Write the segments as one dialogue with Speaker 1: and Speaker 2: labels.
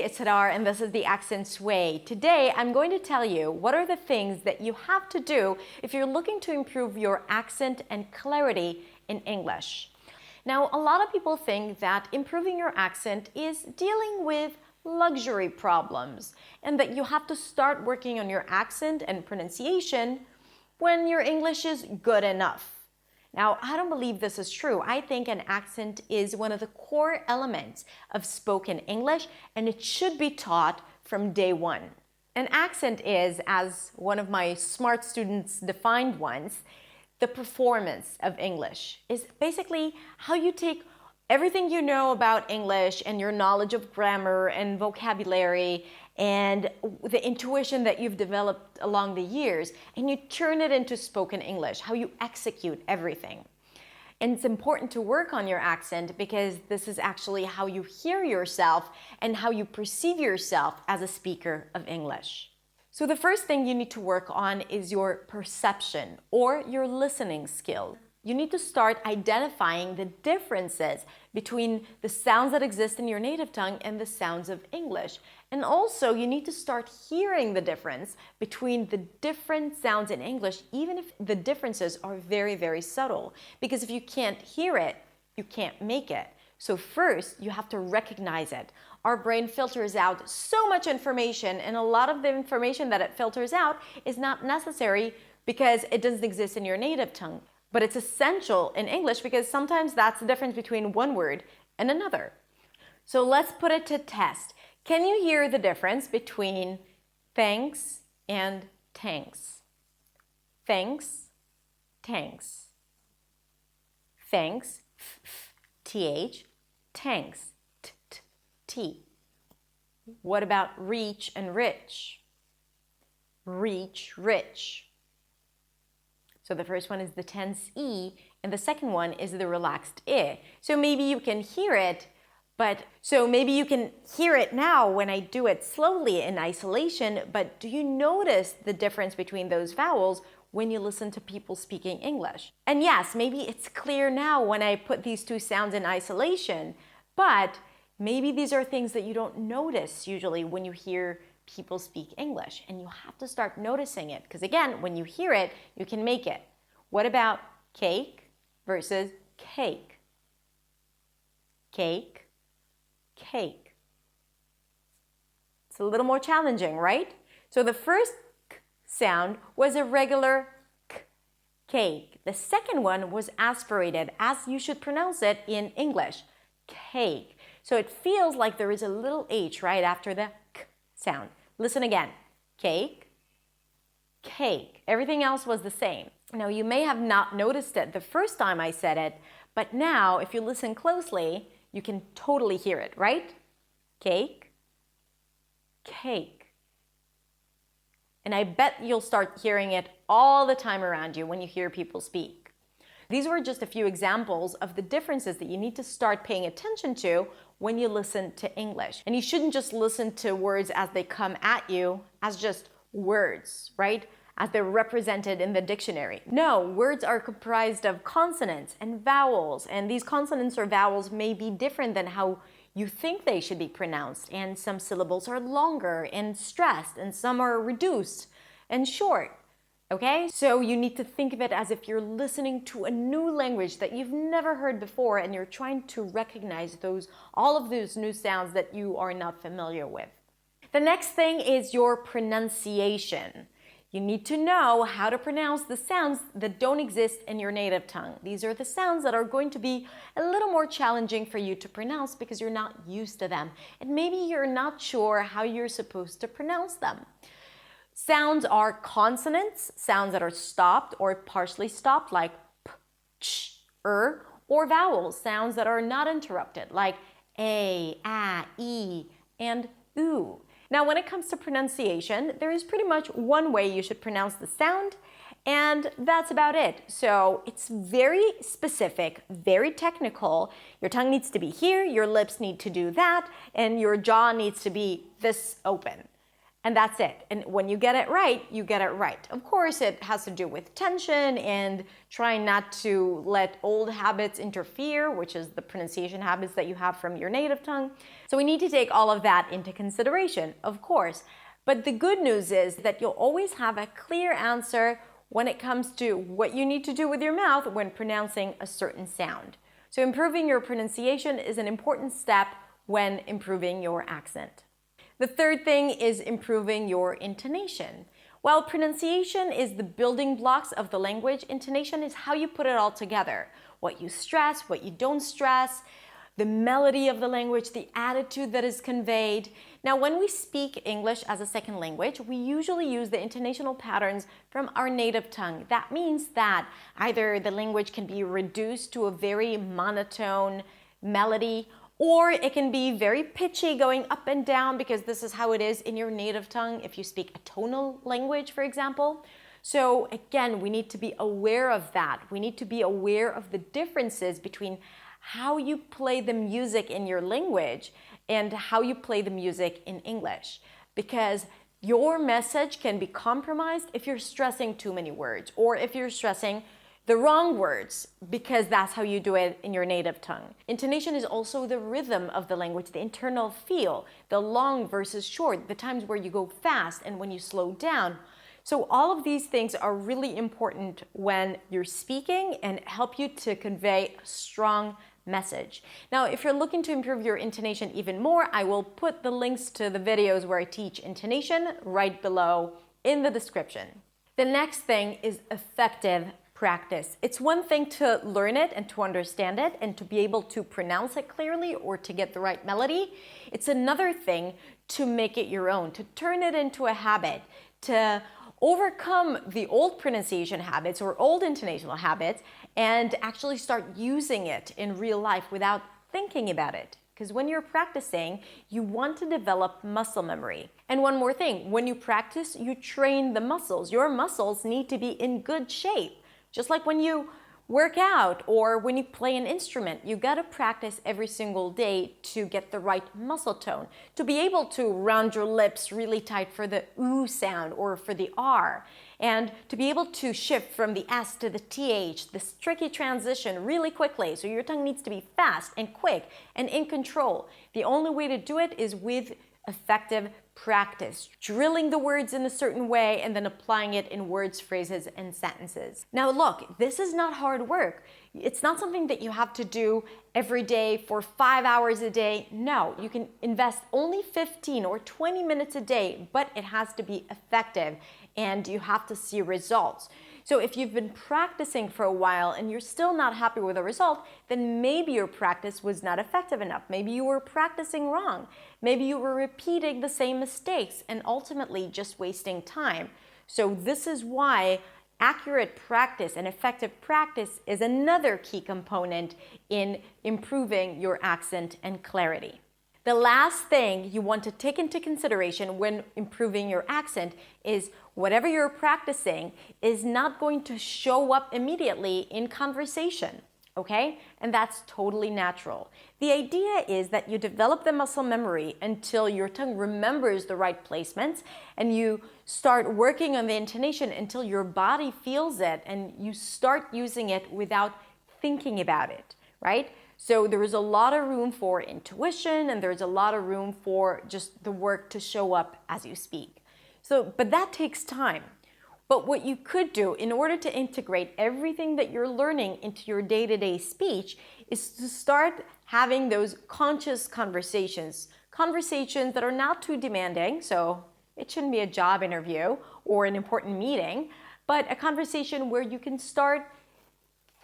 Speaker 1: it's Hadar and this is the Accents Way. Today, I'm going to tell you what are the things that you have to do if you're looking to improve your accent and clarity in English. Now, a lot of people think that improving your accent is dealing with luxury problems and that you have to start working on your accent and pronunciation when your English is good enough. Now, I don't believe this is true. I think an accent is one of the core elements of spoken English, and it should be taught from day one. An accent is, as one of my smart students defined once, the performance of English. Is basically how you take everything you know about English and your knowledge of grammar and vocabulary and the intuition that you've developed along the years, and you turn it into spoken English, how you execute everything. And it's important to work on your accent because this is actually how you hear yourself and how you perceive yourself as a speaker of English. So the first thing you need to work on is your perception or your listening skill. You need to start identifying the differences between the sounds that exist in your native tongue and the sounds of English. And also, you need to start hearing the difference between the different sounds in English, even if the differences are very, very subtle. Because if you can't hear it, you can't make it. So first, you have to recognize it. Our brain filters out so much information, and a lot of the information that it filters out is not necessary because it doesn't exist in your native tongue. But it's essential in English because sometimes that's the difference between one word and another. So let's put it to test. Can you hear the difference between thanks and tanks? Thanks, tanks. Thanks, th, tanks, t. What about reach and rich? Reach, rich. So the first one is the tense E, and the second one is the relaxed I. So maybe you can hear it, maybe you can hear it now when I do it slowly in isolation, but do you notice the difference between those vowels when you listen to people speaking English? And yes, maybe it's clear now when I put these two sounds in isolation, but maybe these are things that you don't notice usually when you hear people speak English, and you have to start noticing it because again, when you hear it, you can make it. What about cake versus cake? Cake, cake. It's a little more challenging, right? So the first k sound was a regular k, cake. The second one was aspirated, as you should pronounce it in English, cake. So it feels like there is a little H right after the k sound. Listen again. Cake, cake. Everything else was the same. Now, you may have not noticed it the first time I said it, but now, if you listen closely, you can totally hear it, right? Cake, cake. And I bet you'll start hearing it all the time around you when you hear people speak. These were just a few examples of the differences that you need to start paying attention to when you listen to English. And you shouldn't just listen to words as they come at you as just words, right? As they're represented in the dictionary. No, words are comprised of consonants and vowels, and these consonants or vowels may be different than how you think they should be pronounced, and some syllables are longer and stressed, and some are reduced and short. Okay, so you need to think of it as if you're listening to a new language that you've never heard before and you're trying to recognize all of those new sounds that you are not familiar with. The next thing is your pronunciation. You need to know how to pronounce the sounds that don't exist in your native tongue. These are the sounds that are going to be a little more challenging for you to pronounce because you're not used to them. And maybe you're not sure how you're supposed to pronounce them. Sounds are consonants, sounds that are stopped or partially stopped, like p, ch, or vowels, sounds that are not interrupted, like a, e, and oo. Now, when it comes to pronunciation, there is pretty much one way you should pronounce the sound, and that's about it. So it's very specific, very technical. Your tongue needs to be here, your lips need to do that, and your jaw needs to be this open. And that's it. And when you get it right, you get it right. Of course, it has to do with tension and trying not to let old habits interfere, which is the pronunciation habits that you have from your native tongue. So we need to take all of that into consideration, of course. But the good news is that you'll always have a clear answer when it comes to what you need to do with your mouth when pronouncing a certain sound. So improving your pronunciation is an important step when improving your accent. The third thing is improving your intonation. While pronunciation is the building blocks of the language, intonation is how you put it all together. What you stress, what you don't stress, the melody of the language, the attitude that is conveyed. Now, when we speak English as a second language, we usually use the intonational patterns from our native tongue. That means that either the language can be reduced to a very monotone melody, or it can be very pitchy, going up and down, because this is how it is in your native tongue if you speak a tonal language, for example. So again, we need to be aware of that. We need to be aware of the differences between how you play the music in your language and how you play the music in English. Because your message can be compromised if you're stressing too many words, or if you're stressing the wrong words, because that's how you do it in your native tongue. Intonation is also the rhythm of the language, the internal feel, the long versus short, the times where you go fast and when you slow down. So all of these things are really important when you're speaking and help you to convey a strong message. Now, if you're looking to improve your intonation even more, I will put the links to the videos where I teach intonation right below in the description. The next thing is effective practice. It's one thing to learn it and to understand it and to be able to pronounce it clearly or to get the right melody. It's another thing to make it your own, to turn it into a habit, to overcome the old pronunciation habits or old intonational habits and actually start using it in real life without thinking about it. Because when you're practicing, you want to develop muscle memory. And one more thing, when you practice, you train the muscles. Your muscles need to be in good shape. Just like when you work out or when you play an instrument, you gotta practice every single day to get the right muscle tone, to be able to round your lips really tight for the oo sound or for the R, and to be able to shift from the S to the TH, this tricky transition really quickly. So your tongue needs to be fast and quick and in control. The only way to do it is with effective practice, drilling the words in a certain way and then applying it in words, phrases, and sentences. Now look, this is not hard work. It's not something that you have to do every day for 5 hours a day. No, you can invest only 15 or 20 minutes a day, but it has to be effective and you have to see results. So if you've been practicing for a while and you're still not happy with the result, then maybe your practice was not effective enough. Maybe you were practicing wrong. Maybe you were repeating the same mistakes and ultimately just wasting time. So this is why accurate practice and effective practice is another key component in improving your accent and clarity. The last thing you want to take into consideration when improving your accent is whatever you're practicing is not going to show up immediately in conversation, okay? And that's totally natural. The idea is that you develop the muscle memory until your tongue remembers the right placements, and you start working on the intonation until your body feels it and you start using it without thinking about it, right? So there is a lot of room for intuition and there's a lot of room for just the work to show up as you speak. But that takes time. But what you could do in order to integrate everything that you're learning into your day-to-day speech is to start having those conscious conversations that are not too demanding. So it shouldn't be a job interview or an important meeting, but a conversation where you can start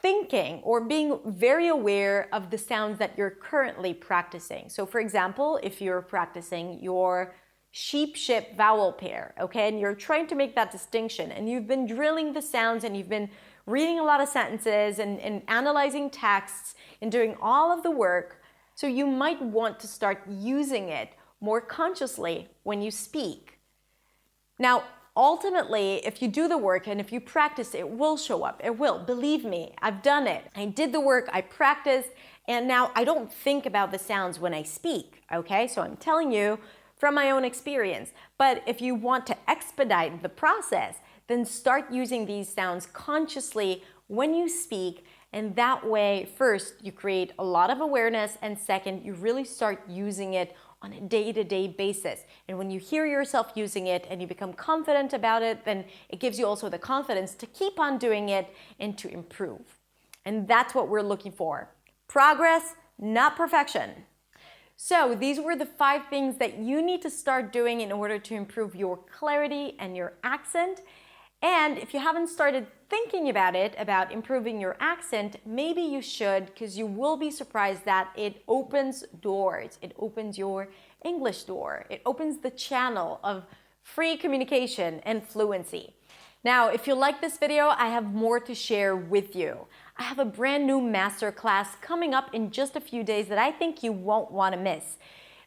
Speaker 1: thinking or being very aware of the sounds that you're currently practicing. So for example, if you're practicing your sheep-ship vowel pair, okay, and you're trying to make that distinction and you've been drilling the sounds and you've been reading a lot of sentences and analyzing texts and doing all of the work, so you might want to start using it more consciously when you speak. Now, ultimately, if you do the work and if you practice, it will show up. It will. Believe me, I've done it. I did the work, I practiced, and now I don't think about the sounds when I speak, okay? So I'm telling you from my own experience. But if you want to expedite the process, then start using these sounds consciously when you speak. And that way, first, you create a lot of awareness, and second, you really start using it on a day-to-day basis. And when you hear yourself using it and you become confident about it, then it gives you also the confidence to keep on doing it and to improve. And that's what we're looking for. Progress, not perfection. So these were the 5 things that you need to start doing in order to improve your clarity and your accent. And if you haven't started thinking about it, about improving your accent, maybe you should, because you will be surprised that it opens doors. It opens your English door. It opens the channel of free communication and fluency. Now, if you like this video, I have more to share with you. I have a brand new masterclass coming up in just a few days that I think you won't want to miss.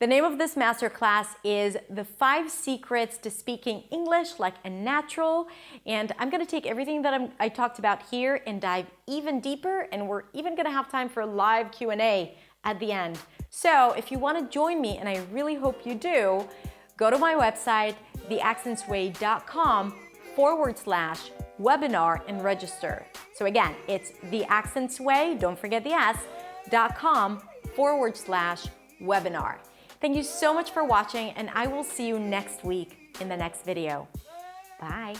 Speaker 1: The name of this masterclass is The 5 Secrets to Speaking English Like a Natural. And I'm going to take everything that I talked about here and dive even deeper. And we're even going to have time for a live Q&A at the end. So if you want to join me, and I really hope you do, go to my website, theaccentsway.com/webinar and register. So again, it's theaccentsway, don't forget the s.com/webinar. Thank you so much for watching, and I will see you next week in the next video. Bye.